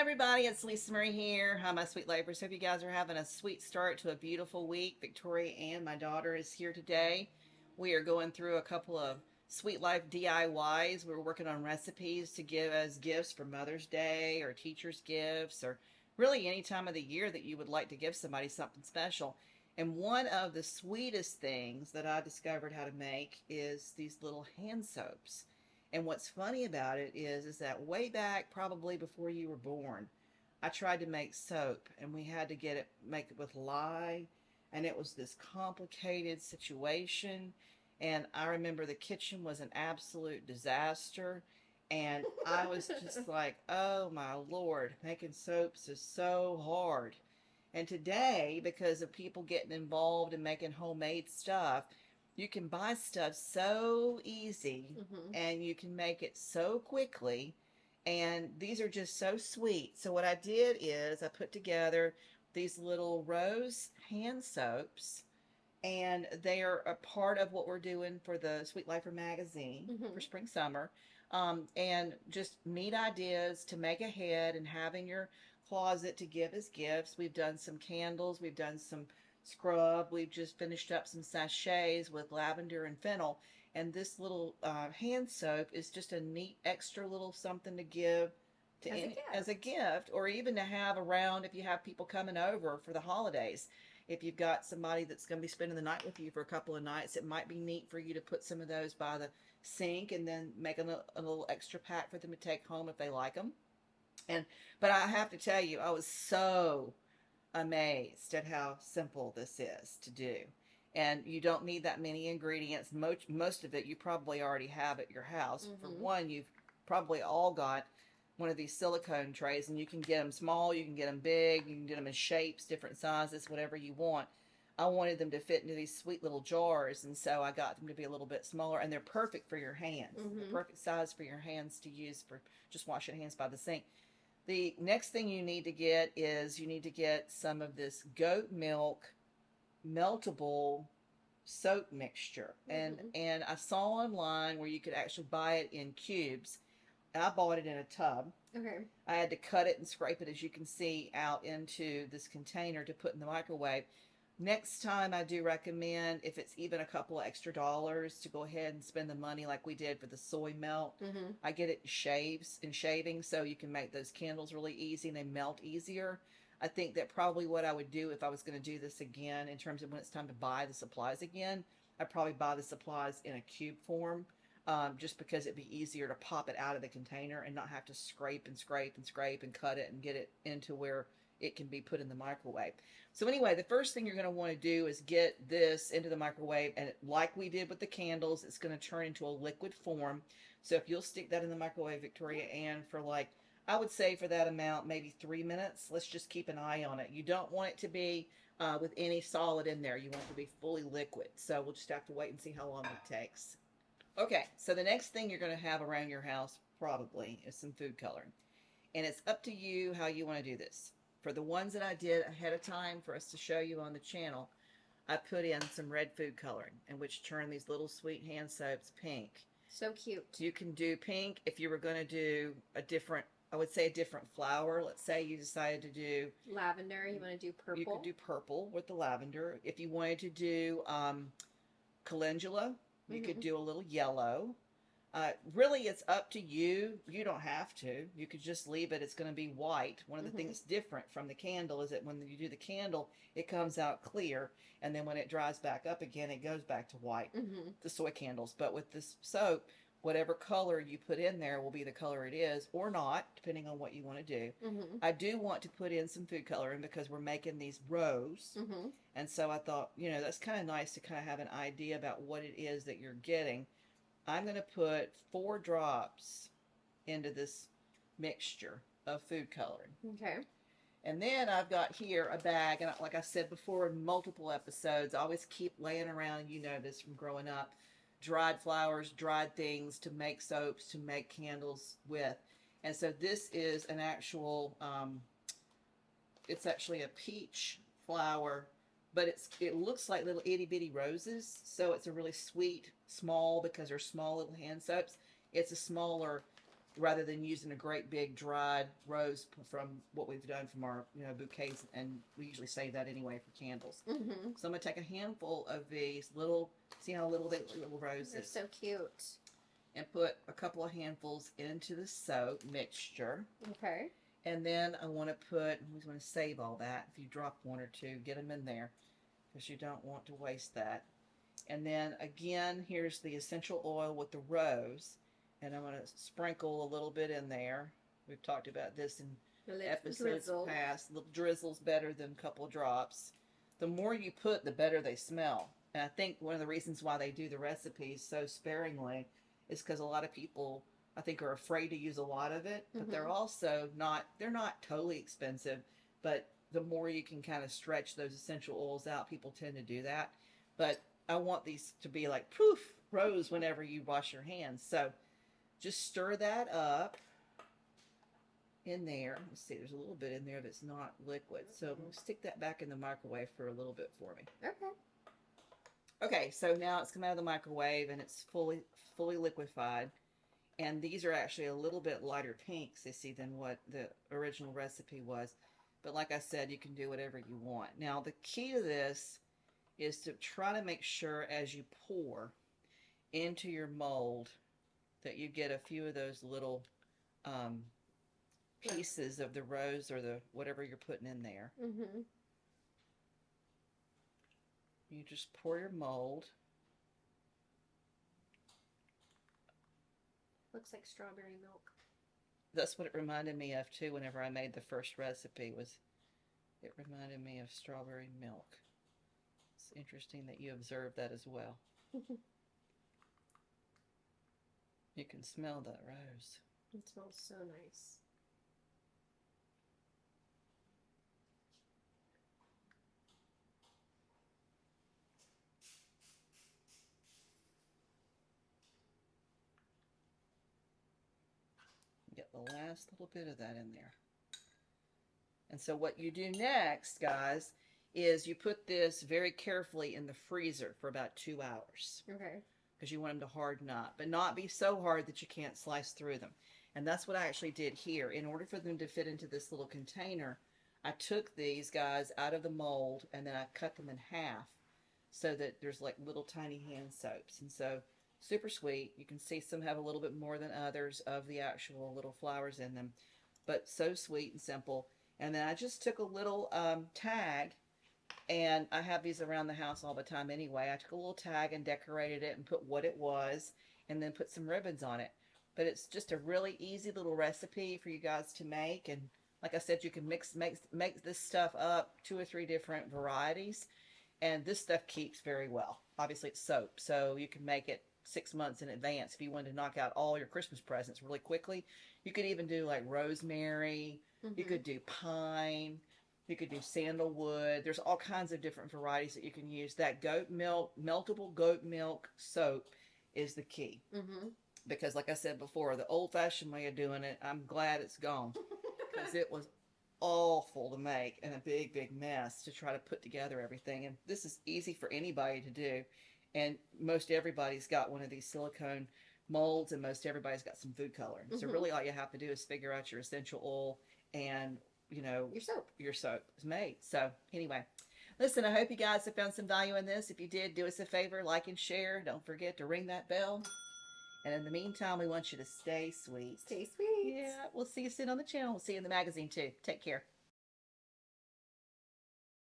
everybody, it's Lisa Marie here. Hi, my sweet labors. Hope you guys are having a sweet start to a beautiful week. Victoria and my daughter is here today. We are going through a couple of Sweet Life DIYs. We're working on recipes to give as gifts for Mother's Day or teacher's gifts or really any time of the year that you would like to give somebody something special. And one of the sweetest things that I discovered how to make is these little hand soaps. And what's funny about it is that way back, probably before you were born, I tried to make soap, and we had to make it with lye, and it was this complicated situation. And I remember the kitchen was an absolute disaster, and I was just like, "Oh my Lord, making soaps is so hard." And today, because of people getting involved in making homemade stuff, you can buy stuff so easy and you can make it so quickly. And these are just so sweet. So, what I did is I put together these little rose hand soaps, and they are a part of what we're doing for the Sweet Lifer magazine for spring summer. And just neat ideas to make ahead and have in your closet to give as gifts. We've done some candles, we've done some scrub, we've just finished up some sachets with lavender and fennel. And this little hand soap is just a neat extra little something to give to as a gift, or even to have around if you have people coming over for the holidays. If you've got somebody that's going to be spending the night with you for a couple of nights, it might be neat for you to put some of those by the sink and then make a little extra pack for them to take home if they like them. And but I have to tell you, I was so amazed at how simple this is to do. And you don't need that many ingredients. Most of it you probably already have at your house. For one, you've probably all got one of these silicone trays, and you can get them small, you can get them big, you can get them in shapes, different sizes, whatever you want. I wanted them to fit into these sweet little jars, and so I got them to be a little bit smaller, and they're perfect for your hands. The perfect size for your hands to use for just washing hands by the sink. The next thing you need to get is you need to get some of this goat milk meltable soap mixture. And I saw online where you could actually buy it in cubes. I bought it in a tub. Okay. I had to cut it and scrape it, as you can see, out into this container to put in the microwave. Next time, I do recommend, if it's even a couple of extra dollars, to go ahead and spend the money like we did for the soy melt. I get it in shaving, so you can make those candles really easy and they melt easier. I think that probably what I would do if I was going to do this again, in terms of when it's time to buy the supplies again, I'd probably buy the supplies in a cube form. Just because it'd be easier to pop it out of the container and not have to scrape and scrape and scrape and cut it and get it into where it can be put in the microwave. So anyway, the first thing you're going to want to do is get this into the microwave, and like we did with the candles, it's going to turn into a liquid form. So if you'll stick that in the microwave, Victoria Ann, for like, I would say for that amount, maybe 3 minutes. Let's just keep an eye on it. You don't want it to be with any solid in there. You want it to be fully liquid. So we'll just have to wait and see how long it takes. Okay, so the next thing you're going to have around your house probably is some food coloring. And it's up to you how you want to do this. For the ones that I did ahead of time for us to show you on the channel, I put in some red food coloring, in which turned these little sweet hand soaps pink. So cute. You can do pink if you were going to do a different, I would say a different flower. Let's say you decided to do lavender. You want to do purple? You could do purple with the lavender. If you wanted to do calendula, you could do a little yellow. Really, it's up to you. You don't have to. You could just leave it. It's going to be white. One of the things different from the candle is that when you do the candle, it comes out clear. And then when it dries back up again, it goes back to white, the soy candles. But with this soap, whatever color you put in there will be the color it is, or not, depending on what you want to do. I do want to put in some food coloring because we're making these rose. And so I thought, that's kind of nice to kind of have an idea about what it is that you're getting. I'm going to put 4 drops into this mixture of food coloring. Okay. And then I've got here a bag, and like I said before in multiple episodes, I always keep laying around, you know this from growing up, dried flowers, dried things to make soaps, to make candles with. And so this is an actual, it's actually a peach flower, but it looks like little itty bitty roses. So it's a really sweet, small, because they're small little hand soaps. It's a smaller rather than using a great big dried rose from what we've done from our bouquets, and we usually save that anyway for candles. Mm-hmm. So I'm gonna take a handful of these little, see how little little roses. They're so cute. And put a couple of handfuls into the soap mixture. Okay. And then I want to put, I'm just going to save all that. If you drop one or two, get them in there because you don't want to waste that. And then again, here's the essential oil with the rose. And I'm going to sprinkle a little bit in there. We've talked about this in episodes past. Little drizzle's better than a couple of drops. The more you put, the better they smell. And I think one of the reasons why they do the recipes so sparingly is because a lot of people, I think, are afraid to use a lot of it, but they're also they're not totally expensive, but the more you can kind of stretch those essential oils out, people tend to do that. But I want these to be like poof, rose whenever you wash your hands. So just stir that up in there. Let's see, there's a little bit in there that's not liquid. So we'll stick that back in the microwave for a little bit for me. Okay. Okay, so now it's come out of the microwave and it's fully liquefied. And these are actually a little bit lighter pinks, you see, than what the original recipe was. But like I said, you can do whatever you want. Now, the key to this is to try to make sure as you pour into your mold that you get a few of those little pieces of the rose or the whatever you're putting in there. Mm-hmm. You just pour your mold. Looks like strawberry milk. That's what it reminded me of too whenever I made the first recipe. It reminded me of strawberry milk. It's interesting that you observed that as well. You can smell that rose. It smells so nice. Get the last little bit of that in there. And so what you do next, guys, is you put this very carefully in the freezer for about 2 hours. Okay. Because you want them to harden up, but not be so hard that you can't slice through them. And that's what I actually did here. In order for them to fit into this little container, I took these guys out of the mold and then I cut them in half so that there's like little tiny hand soaps. And so super sweet. You can see some have a little bit more than others of the actual little flowers in them, but so sweet and simple. And then I just took a little tag, and I have these around the house all the time anyway. I took a little tag and decorated it and put what it was and then put some ribbons on it. But it's just a really easy little recipe for you guys to make. And like I said, you can make this stuff up 2 or 3 different varieties. And this stuff keeps very well. Obviously it's soap, so you can make it 6 months in advance if you wanted to knock out all your Christmas presents really quickly. You could even do like rosemary. You could do pine. You could do sandalwood. There's all kinds of different varieties that you can use. That goat milk, meltable goat milk soap is the key. Because like I said before, the old-fashioned way of doing it, I'm glad it's gone. Because it was awful to make and a big, big mess to try to put together everything. And this is easy for anybody to do. And most everybody's got one of these silicone molds, and most everybody's got some food coloring. So really all you have to do is figure out your essential oil and, you know, your soap is made. So anyway, listen, I hope you guys have found some value in this. If you did, do us a favor, like and share. Don't forget to ring that bell. And in the meantime, we want you to stay sweet. Stay sweet. Yeah, we'll see you soon on the channel. We'll see you in the magazine too. Take care.